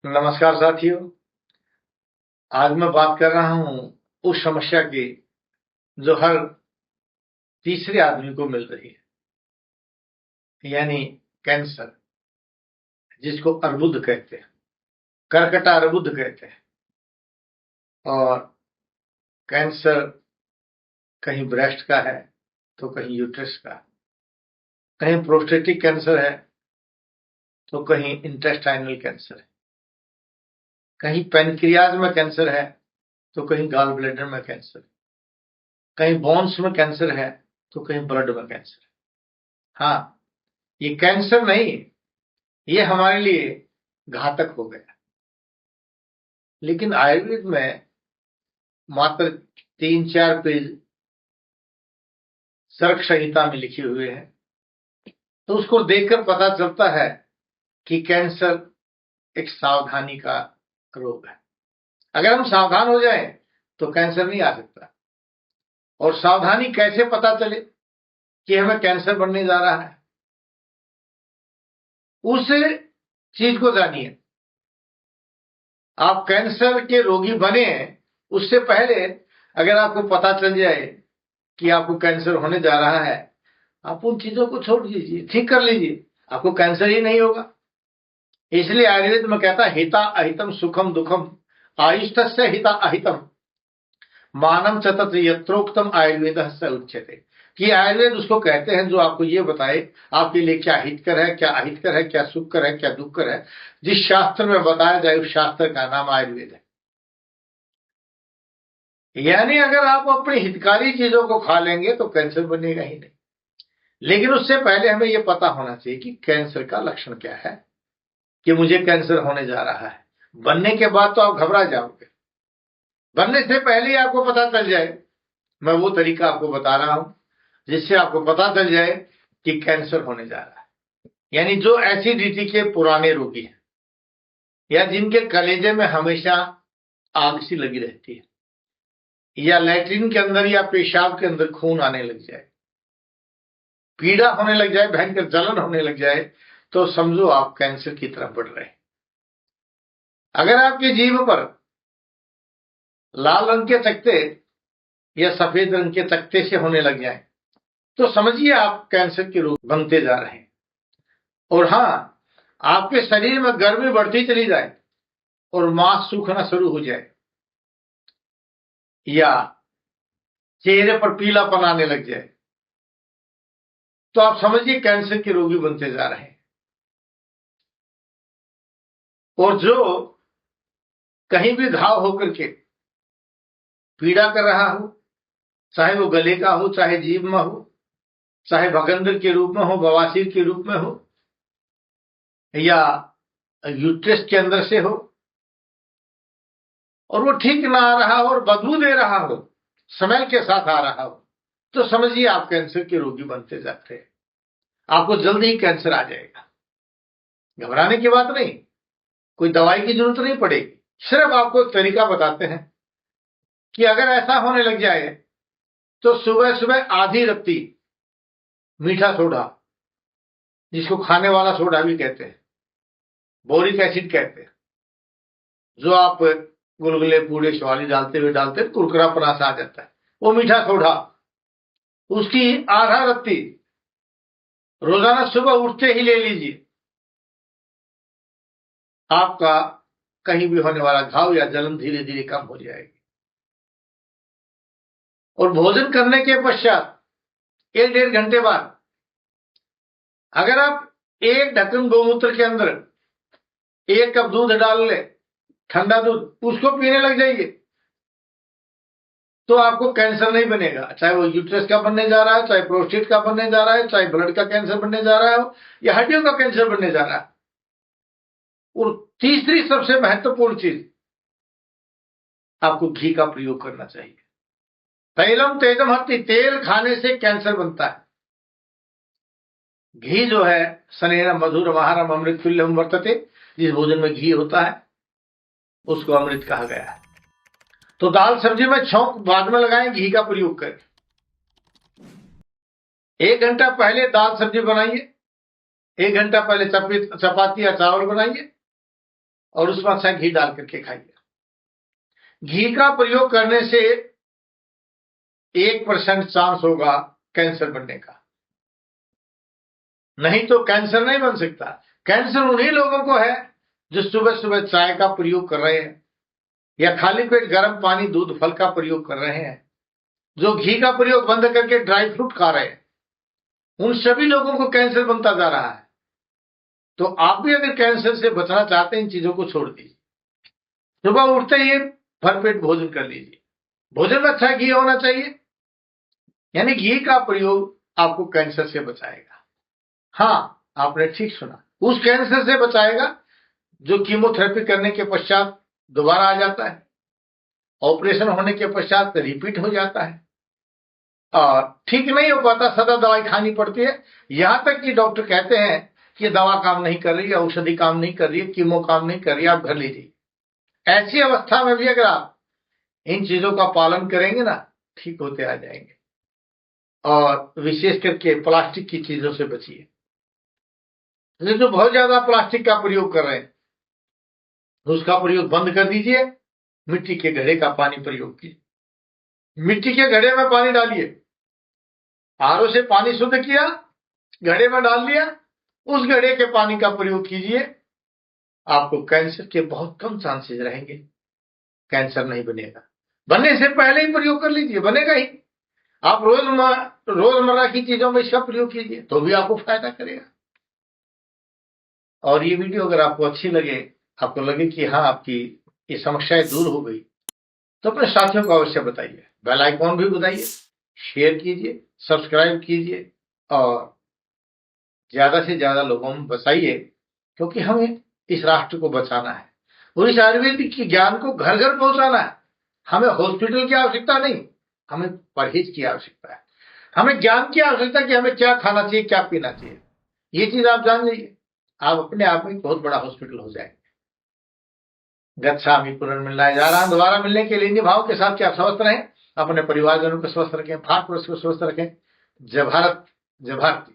नमस्कार साथियों। आज मैं बात कर रहा हूं उस समस्या की जो हर तीसरे आदमी को मिल रही है, यानी कैंसर, जिसको अर्बुद कहते हैं, कर्कट अर्बुद कहते हैं। और कैंसर कहीं ब्रेस्ट का है तो कहीं यूट्रस का, कहीं प्रोस्टेटिक कैंसर है तो कहीं इंटेस्टाइनल कैंसर है, कहीं पैनक्रियाज में कैंसर है तो कहीं गॉल ब्लैडर में कैंसर है, कहीं बोन्स में कैंसर है तो कहीं ब्लड में कैंसर है। हाँ, ये कैंसर नहीं, ये हमारे लिए घातक हो गया। लेकिन आयुर्वेद में मात्र 3-4 पेज सर्ग संहिता में लिखे हुए हैं, तो उसको देखकर पता चलता है कि कैंसर एक सावधानी का रोग है। अगर हम सावधान हो जाएं तो कैंसर नहीं आ सकता। और सावधानी कैसे पता चले कि हमें कैंसर बनने जा रहा है, उस चीज को जानिए। आप कैंसर के रोगी बने उससे पहले अगर आपको पता चल जाए कि आपको कैंसर होने जा रहा है, आप उन चीजों को छोड़ दीजिए, ठीक कर लीजिए, आपको कैंसर ही नहीं होगा। इसलिए आयुर्वेद में कहता है हिता अहितम सुखम दुखम आयुष्टस्य हिता अहितम मानम चतत यत्रोक्तम आयुर्वेद स उच्यते। कि आयुर्वेद उसको कहते हैं जो आपको ये बताए आपके लिए क्या हितकर है, क्या अहितकर है, क्या सुखकर है, क्या दुखकर है। जिस शास्त्र में बताया जाए उस शास्त्र का नाम आयुर्वेद है। यानी अगर आप अपनी हितकारी चीजों को खा लेंगे तो कैंसर बनेगा ही नहीं। लेकिन उससे पहले हमें यह पता होना चाहिए कि कैंसर का लक्षण क्या है, कि मुझे कैंसर होने जा रहा है। बनने के बाद तो आप घबरा जाओगे, बनने से पहले ही आपको पता चल जाए। मैं वो तरीका आपको बता रहा हूं जिससे आपको पता चल जाए कि कैंसर होने जा रहा है। यानी जो एसिडिटी के पुराने रोगी हैं, या जिनके कलेजे में हमेशा आग सी लगी रहती है, या लैट्रिन के अंदर या पेशाब के अंदर खून आने लग जाए, पीड़ा होने लग जाए, भयंकर जलन होने लग जाए, तो समझो आप कैंसर की तरफ बढ़ रहे हैं। अगर आपकी जीभ पर लाल रंग के चकत्ते या सफेद रंग के चकत्ते से होने लग जाए तो समझिए आप कैंसर के रोगी बनते जा रहे हैं। और हाँ, आपके शरीर में गर्मी बढ़ती चली जाए और मांस सूखना शुरू हो जाए, या चेहरे पर पीलापन आने लग जाए, तो आप समझिए कैंसर के रोगी बनते जा रहे हैं। और जो कहीं भी घाव होकर के पीड़ा कर रहा हो, चाहे वो गले का हो, चाहे जीभ में हो, चाहे भगंदर के रूप में हो, बवासीर के रूप में हो, या यूट्रस के अंदर से हो, और वो ठीक ना आ रहा हो और बदबू दे रहा हो, स्मेल के साथ आ रहा हो, तो समझिए आप कैंसर के रोगी बनते जाते हैं। आपको जल्द ही कैंसर आ जाएगा। घबराने की बात नहीं, कोई दवाई की जरूरत नहीं पड़ेगी। सिर्फ आपको एक तरीका बताते हैं कि अगर ऐसा होने लग जाए तो सुबह सुबह आधी रत्ती मीठा सोडा, जिसको खाने वाला सोडा भी कहते हैं, बोरिक एसिड कहते हैं, जो आप गुलगुले पूड़े स्वाली डालते हुए डालते कुरकुरापना सा आ जाता है, वो मीठा सोडा, उसकी आधा रत्ती रोजाना सुबह उठते ही ले लीजिए। आपका कहीं भी होने वाला घाव या जलन धीरे धीरे कम हो जाएगी। और भोजन करने के पश्चात 1-1.5 घंटे बाद अगर आप एक ढक्कन गोमूत्र के अंदर 1 कप दूध डाल ले, ठंडा दूध, उसको पीने लग जाइए, तो आपको कैंसर नहीं बनेगा। चाहे वो यूट्रस का बनने जा रहा है, चाहे प्रोस्टेट का बनने जा रहा है, चाहे ब्लड का कैंसर बनने जा रहा है, या हड्डियों का कैंसर बनने जा रहा है। और तीसरी सबसे महत्वपूर्ण चीज, आपको घी का प्रयोग करना चाहिए। तैलम तेजम हत्ति, तेल खाने से कैंसर बनता है। घी जो है सनेन मधुर आहारम अमृत तुल्यम वर्तते, जिस भोजन में घी होता है उसको अमृत कहा गया है। तो दाल सब्जी में छौंक बाद में लगाएं, घी का प्रयोग करें। 1 घंटा पहले दाल सब्जी बनाइए, 1 घंटा पहले चपाती या चावल बनाइए, और उसमें अच्छा घी डाल करके खाइए। घी का प्रयोग करने से 1% चांस होगा कैंसर बनने का, नहीं तो कैंसर नहीं बन सकता। कैंसर उन्हीं लोगों को है जो सुबह सुबह चाय का प्रयोग कर रहे हैं, या खाली पेट गर्म पानी दूध फल का प्रयोग कर रहे हैं, जो घी का प्रयोग बंद करके ड्राई फ्रूट खा रहे हैं। उन सभी लोगों को कैंसर बनता जा रहा है। तो आप भी अगर कैंसर से बचना चाहते हैं, इन चीजों को छोड़ दीजिए। सुबह उठते ही भरपेट भोजन कर लीजिए। भोजन में अच्छा घी होना चाहिए, यानी घी का प्रयोग आपको कैंसर से बचाएगा। हाँ, आपने ठीक सुना, उस कैंसर से बचाएगा जो कीमोथेरेपी करने के पश्चात दोबारा आ जाता है, ऑपरेशन होने के पश्चात रिपीट हो जाता है और ठीक नहीं हो पाता, सदा दवाई खानी पड़ती है। यहां तक कि डॉक्टर कहते हैं कि दवा काम नहीं कर रही है, औषधि काम नहीं कर रही है, कीमो काम नहीं कर रही है, आप घर लीजिए। ऐसी अवस्था में भी अगर आप इन चीजों का पालन करेंगे ना, ठीक होते आ जाएंगे। और विशेष करके प्लास्टिक की चीजों से बचिए। जो बहुत ज्यादा प्लास्टिक का प्रयोग कर रहे हैं, उसका प्रयोग बंद कर दीजिए। मिट्टी के घड़े का पानी प्रयोग कीजिए। मिट्टी के घड़े में पानी डालिए, आरओ से पानी शुद्ध किया, घड़े में डाल लिया, उस घड़े के पानी का प्रयोग कीजिए। आपको कैंसर के बहुत कम चांसेस रहेंगे, कैंसर नहीं बनेगा। बनने से पहले ही प्रयोग कर लीजिए, बनेगा ही। आप रोजमर्रा की चीजों में इसका प्रयोग कीजिए तो भी आपको फायदा करेगा। और ये वीडियो अगर आपको अच्छी लगे, आपको लगे कि हाँ आपकी ये समस्याएं दूर हो गई, तो अपने साथियों को अवश्य बताइए। बेल आइकॉन भी बताइए, शेयर कीजिए, सब्सक्राइब कीजिए और ज्यादा से ज्यादा लोगों में बताइए, क्योंकि हमें इस राष्ट्र को बचाना है और इस आयुर्वेदिक की ज्ञान को घर घर पहुंचाना है। हमें हॉस्पिटल की आवश्यकता नहीं, हमें परहेज की आवश्यकता है। हमें ज्ञान की आवश्यकता कि हमें क्या खाना चाहिए, क्या पीना चाहिए। ये चीज आप जान लीजिए, आप अपने आप में बहुत बड़ा हॉस्पिटल हो जाएंगे। गच्छामि पुनर्मिलनाय जा रहा हूं, दोबारा मिलने के लिए निभाव के साथ कि आप स्वस्थ रहें, अपने परिवारजनों को स्वस्थ रखें, भारत वर्ष को स्वस्थ रखें। जय भारत, जय भारत।